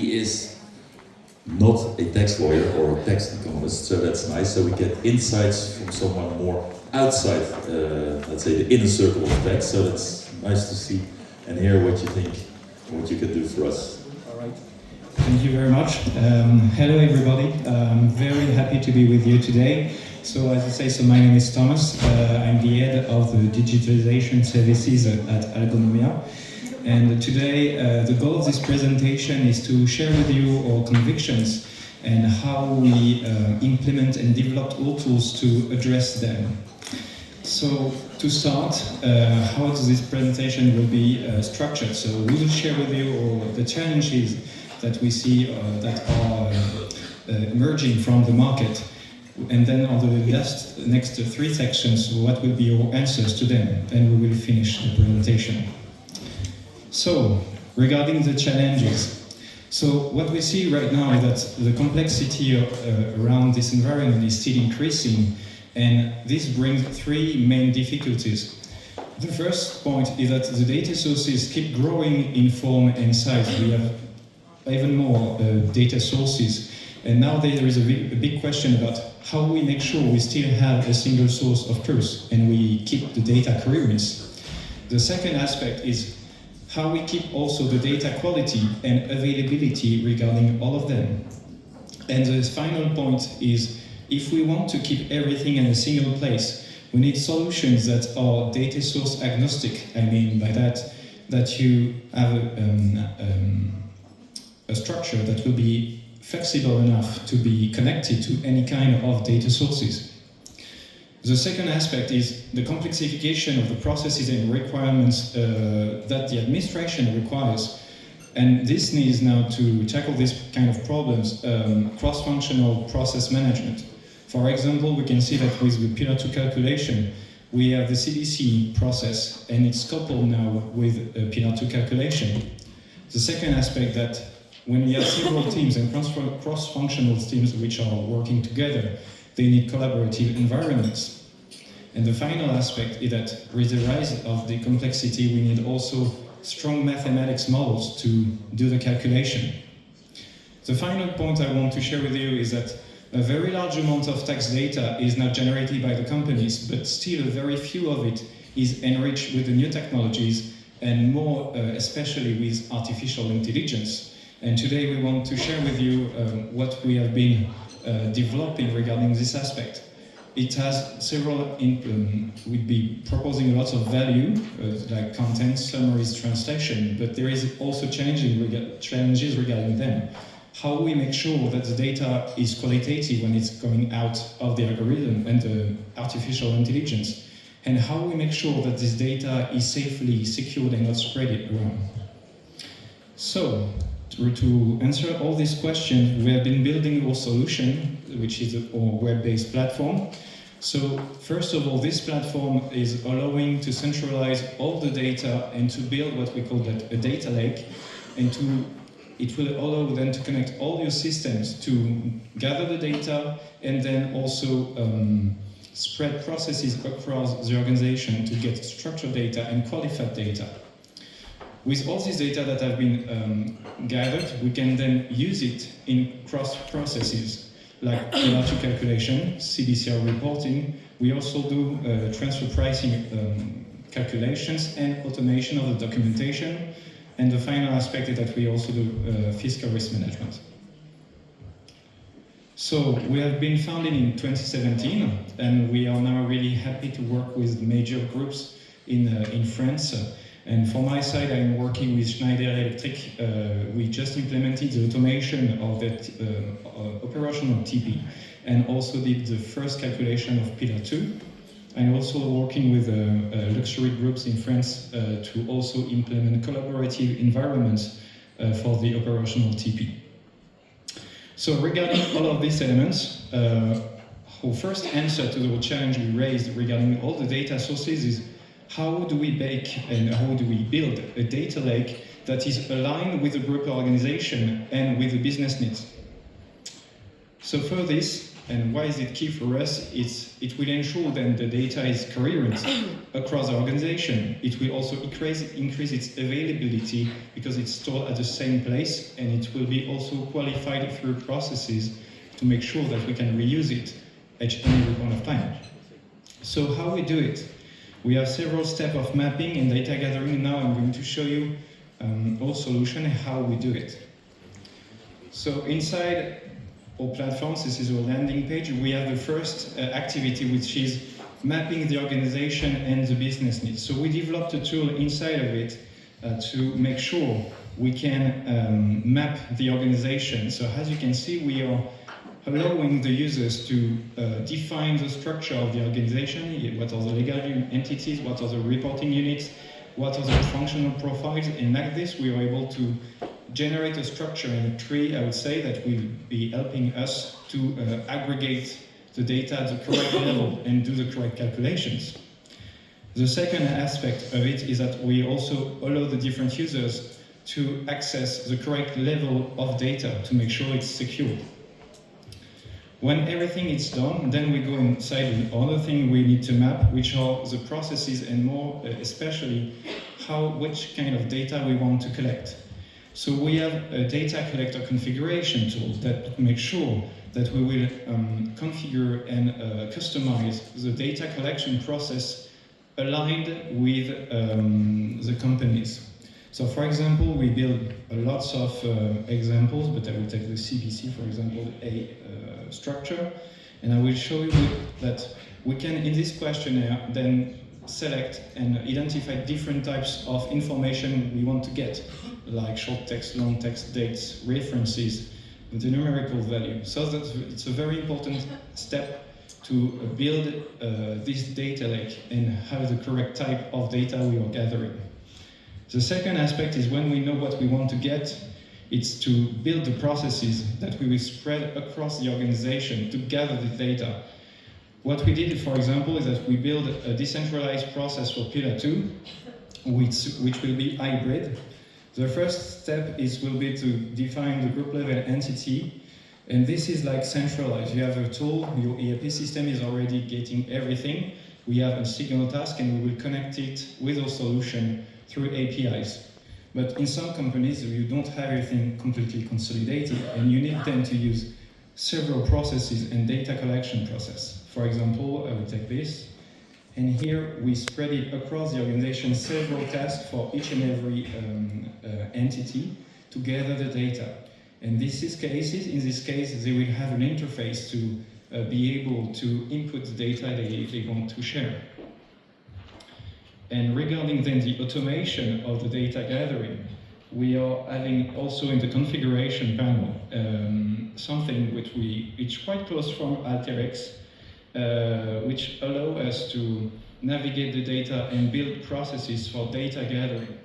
He is not a tax lawyer or a tax economist, so that's nice. So we get insights from someone more outside, let's say, the inner circle of tax. So that's nice to see and hear what you think and what you can do for us. All right. Thank you very much. Hello, everybody. I'm very happy to be with you today. So, as I say, so my name is Thomas. I'm the head of the digitalization services at Algonomia. And today, the goal of this presentation is to share with you our convictions and how we implement and develop all tools to address them. So, to start, how this presentation will be structured. So, we will share with you all the challenges that we see that are emerging from the market. And then on the next three sections, what will be our answers to them? Then we will finish the presentation. So, regarding the challenges, so what we see right now is that the complexity around this environment is still increasing, and this brings three main difficulties. The first point is that the data sources keep growing in form and size. We have even more data sources, and now there is a big question about how we make sure we still have a single source of truth and we keep the data coherence. The second aspect is how we keep also the data quality and availability regarding all of them. And the final point is, if we want to keep everything in a single place, we need solutions that are data source agnostic. I mean by that you have a structure that will be flexible enough to be connected to any kind of data sources. The second aspect is the complexification of the processes and requirements that the administration requires. And this needs now to tackle this kind of problems, cross-functional process management. For example, we can see that with the Pillar 2 calculation, we have the CDC process, and it's coupled now with a Pillar 2 calculation. The second aspect that when we have several teams and cross-functional teams which are working together, they need collaborative environments. And the final aspect is that with the rise of the complexity, we need also strong mathematics models to do the calculation. The final point I want to share with you is that a very large amount of tax data is now generated by the companies, but still very few of it is enriched with the new technologies and more especially with artificial intelligence. And today we want to share with you what we have been developing regarding this aspect. It has several, we'd be proposing lots of value, like content, summaries, translation, but there is also challenges regarding them. How we make sure that the data is qualitative when it's coming out of the algorithm and the artificial intelligence, and how we make sure that this data is safely secured and not spread it around. So, to answer all these questions, we have been building our solution, which is our web-based platform. So, first of all, this platform is allowing to centralize all the data and to build what we call a data lake, and it will allow then to connect all your systems to gather the data and then also spread processes across the organization to get structured data and qualified data. With all this data that have been gathered, we can then use it in cross-processes, like Pillar 2 calculation, CBCR reporting. We also do transfer pricing calculations and automation of the documentation. And the final aspect is that we also do fiscal risk management. So we have been founded in 2017, and we are now really happy to work with major groups in France. And for my side, I'm working with Schneider Electric. We just implemented the automation of that operational TP, and also did the first calculation of Pillar 2. I'm also working with luxury groups in France to also implement collaborative environments for the operational TP. So regarding all of these elements, our first answer to the challenge we raised regarding all the data sources is how do we bake and how do we build a data lake that is aligned with the group organization and with the business needs. So for this, And why is it key for us? It will ensure that the data is coherent across the organization. It will also increase its availability because it's stored at the same place, and it will be also qualified through processes to make sure that we can reuse it at any point of time. So how we do it? We have several steps of mapping and data gathering. Now I'm going to show you our solution and how we do it. So inside our platforms, this is our landing page, we have the first activity, which is mapping the organization and the business needs. So we developed a tool inside of it to make sure we can map the organization. So as you can see, we are allowing the users to define the structure of the organization, what are the legal entities, what are the reporting units, what are the functional profiles, and like this we are able to generate a structure and a tree, I would say, that will be helping us to aggregate the data at the correct level and do the correct calculations. The second aspect of it is that we also allow the different users to access the correct level of data to make sure it's secure. When everything is done, then we go inside the other thing we need to map, which are the processes and more especially which kind of data we want to collect. So we have a data collector configuration tool that makes sure that we will configure and customize the data collection process aligned with the companies. So for example, we build lots of examples, but I will take the CBC, for example, a structure, and I will show you that we can, in this questionnaire, then select and identify different types of information we want to get, like short text, long text, dates, references, the numerical value. So it's a very important step to build this data lake and have the correct type of data we are gathering. The second aspect is when we know what we want to get, it's to build the processes that we will spread across the organization to gather the data. What we did, for example, is that we built a decentralized process for Pillar 2, which will be hybrid. The first step will be to define the group level entity, and this is like centralized. You have a tool, your ERP system is already getting everything. We have a signal task and we will connect it with our solution through APIs. But in some companies, you don't have everything completely consolidated, and you need then to use several processes and data collection process. For example, I will take this, and here we spread it across the organization, several tasks for each and every entity to gather the data. And in this case, they will have an interface to be able to input the data they want to share. And regarding then the automation of the data gathering, we are having also in the configuration panel something which is quite close from Alteryx, which allow us to navigate the data and build processes for data gathering.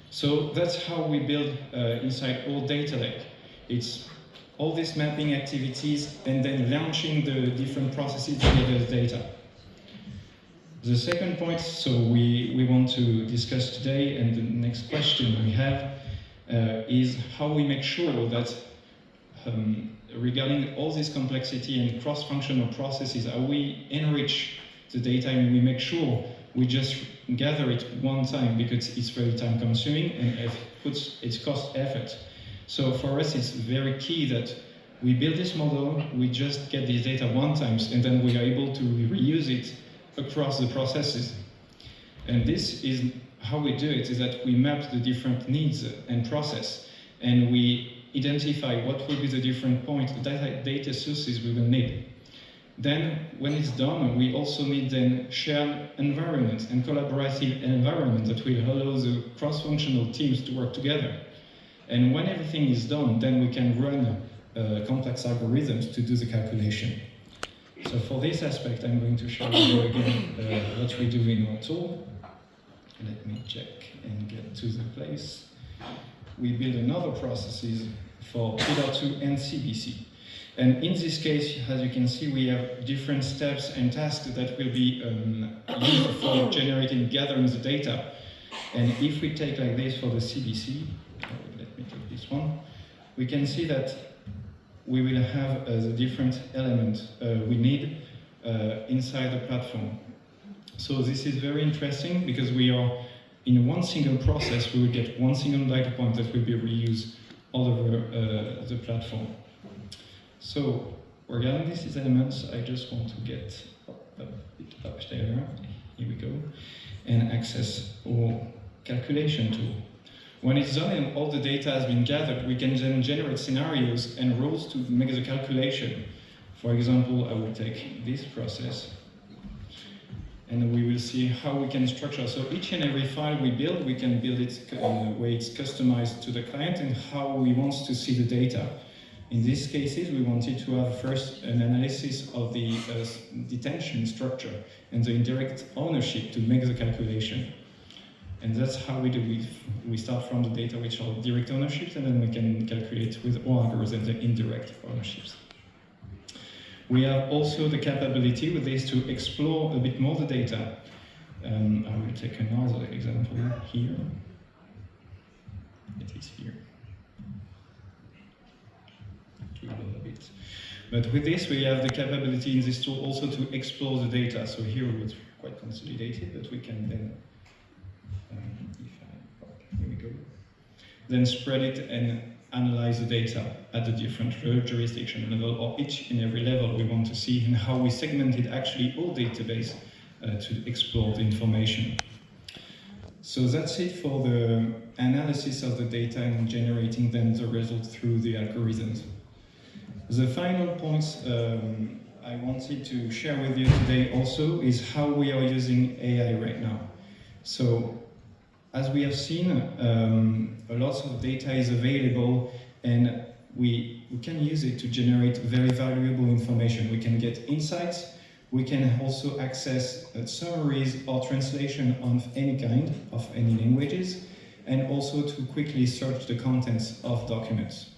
So that's how we build inside our data lake. It's all these mapping activities and then launching the different processes to gather the data. The second point, so we want to discuss today, and the next question we have is how we make sure that regarding all this complexity and cross-functional processes, how we enrich the data and we make sure we just gather it one time, because it's very time-consuming and it costs effort. So for us, it's very key that we build this model, we just get this data one time, and then we are able to reuse it across the processes. And this is how we do it, is that we map the different needs and process, and we identify what will be the different points, the data sources we will need. Then, when it's done, we also need then shared environments and collaborative environments that will allow the cross-functional teams to work together. And when everything is done, then we can run complex algorithms to do the calculation. So for this aspect, I'm going to show you again what we do in our tool. Let me check and get to the place. We build another processes for Pillar 2 and CBC. And in this case, as you can see, we have different steps and tasks that will be used for generating, gathering the data. And if we take like this for the CBC, let me take this one, we can see that we will have the different elements we need inside the platform. So this is very interesting because we are in one single process, we will get one single data point that will be reused all over the platform. So regarding these elements, I just want to get a bit up there, here we go, and access our calculation tool. When it's done and all the data has been gathered, we can then generate scenarios and rules to make the calculation. For example, I will take this process, and we will see how we can structure. So each and every file we build, we can build it in a way it's customized to the client and how we want to see the data. In these cases, we wanted to have first an analysis of the detention structure and the indirect ownership to make the calculation. And that's how we do it. We start from the data which are direct ownerships, and then we can calculate with our algorithms the indirect ownerships. We have also the capability with this to explore a bit more the data. I will take another example here. It is here. A little bit. But with this, we have the capability in this tool also to explore the data. So here it's quite consolidated, but we can then, here we go, then spread it and analyze the data at the different jurisdiction level, or each and every level we want to see, and how we segmented actually our database to explore the information. So that's it for the analysis of the data and generating then the result through the algorithms. The final point I wanted to share with you today also is how we are using AI right now. So, as we have seen, a lot of data is available, and we can use it to generate very valuable information. We can get insights, we can also access summaries or translation of any kind, of any languages, and also to quickly search the contents of documents.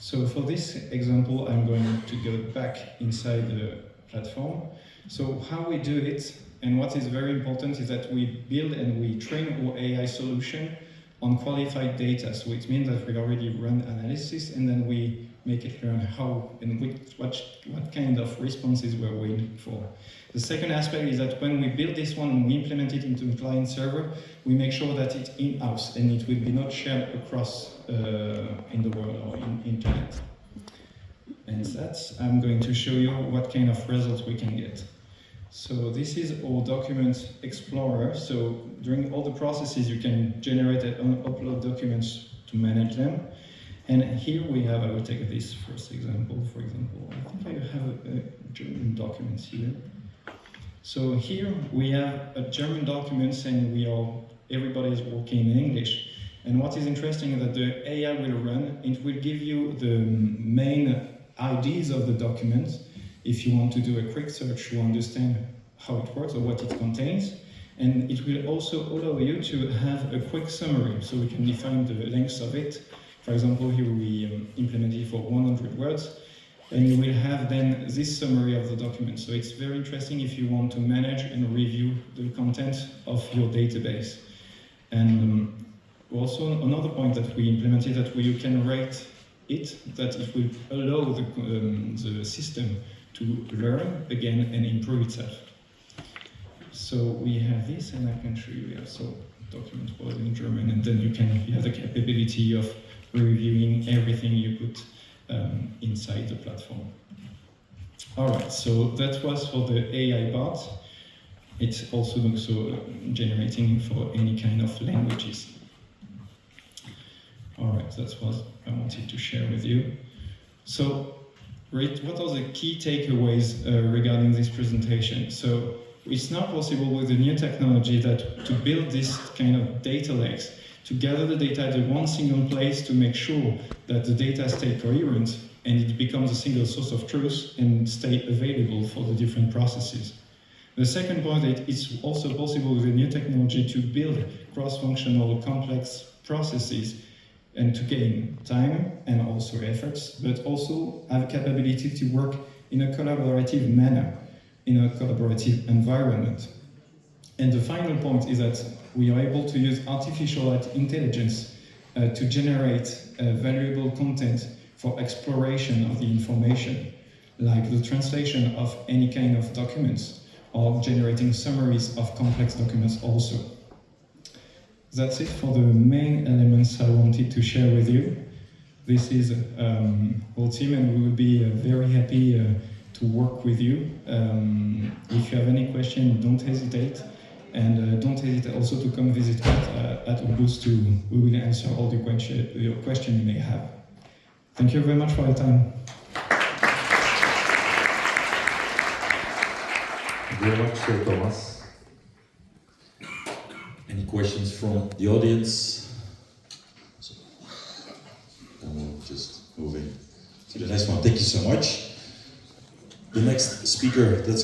So for this example, I'm going to go back inside the platform. So how we do it, and what is very important, is that we build and we train our AI solution on qualified data. So it means that we already run analysis, and then we make it learn how and what kind of responses we're waiting for. The second aspect is that when we build this one and we implement it into the client server, we make sure that it's in-house and it will be not shared across in the world or in internet. And that's, I'm going to show you what kind of results we can get. So this is our document explorer. So during all the processes, you can generate and upload documents to manage them. And here we have, I will take this first example, for example. I think I have a German documents here. So here we have German documents, and everybody is working in English. And what is interesting is that the AI will run, it will give you the main IDs of the documents if you want to do a quick search to understand how it works or what it contains. And it will also allow you to have a quick summary, so we can define the length of it. For example, here we implemented for 100 words, and you will have then this summary of the document. So it's very interesting if you want to manage and review the content of your database. And also another point that we implemented, that you can rate it, that it will allow the system to learn again and improve itself. So we have this, and I can show you also document was in German, and then you have the capability of reviewing everything you put inside the platform. All right, so that was for the AI part. It's also generating for any kind of languages. All right, that's what I wanted to share with you. So, what are the key takeaways regarding this presentation? So, it's now possible with the new technology that to build this kind of data lakes, to gather the data at one single place to make sure that the data stay coherent and it becomes a single source of truth and stay available for the different processes. The second point is it's also possible with the new technology to build cross-functional complex processes and to gain time and also efforts, but also have a capability to work in a collaborative manner, in a collaborative environment. And the final point is that we are able to use artificial intelligence to generate valuable content for exploration of the information, like the translation of any kind of documents, or generating summaries of complex documents also. That's it for the main elements I wanted to share with you. This is our team, and we will be very happy to work with you. If you have any question, don't hesitate. And don't hesitate also to come visit at our booth too. We will answer all the your question you may have. Thank you very much for your time. Thank you very much, Thomas. Any questions from the audience? So, then we'll just moving to the next one. Thank you so much. The next speaker, that's